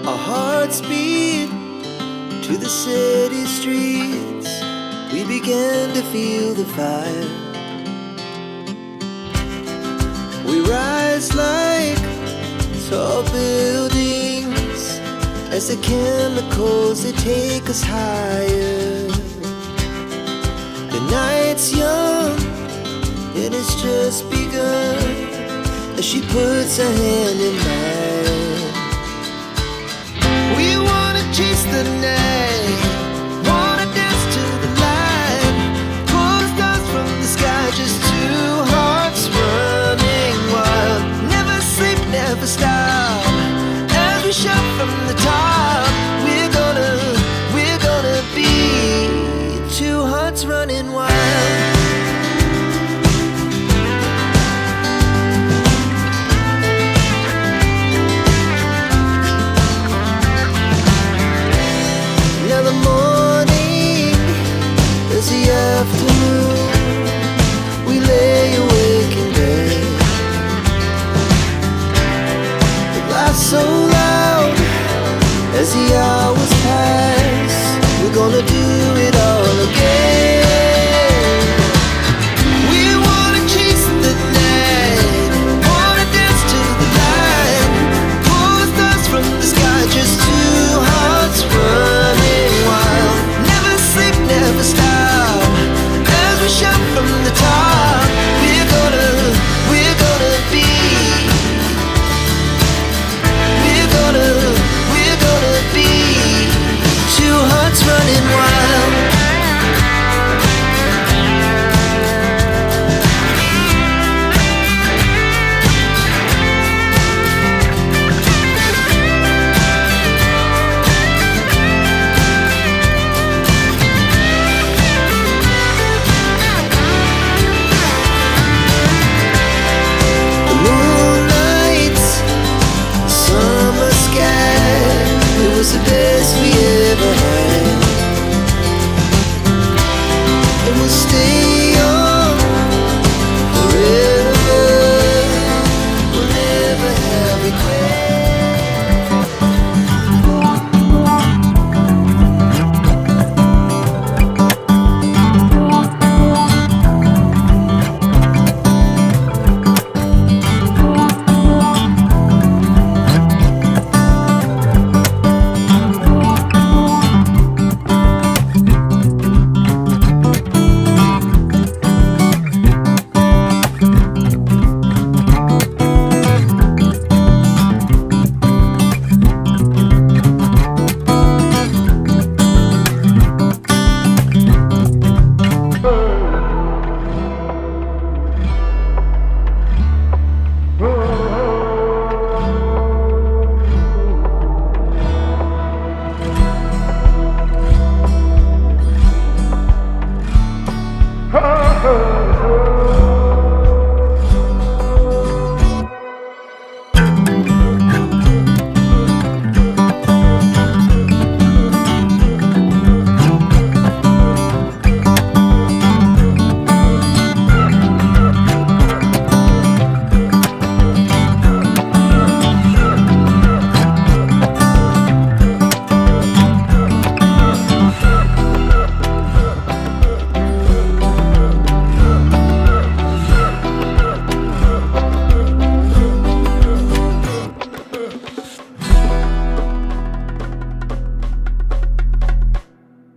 Our hearts beat to the city streets. We began to feel the fire. We rise like tall buildings as the chemicals, they take us higher. The night's young and it's just begun as she puts her hand in mine. We wanna chase the night, wanna dance to the light, pull the stars from the sky, just two hearts running wild. Never sleep, never stop, as we shout from the top. We're gonna be two hearts running wild. Now the morning is the afternoon. We lay awake in bed. It lasts so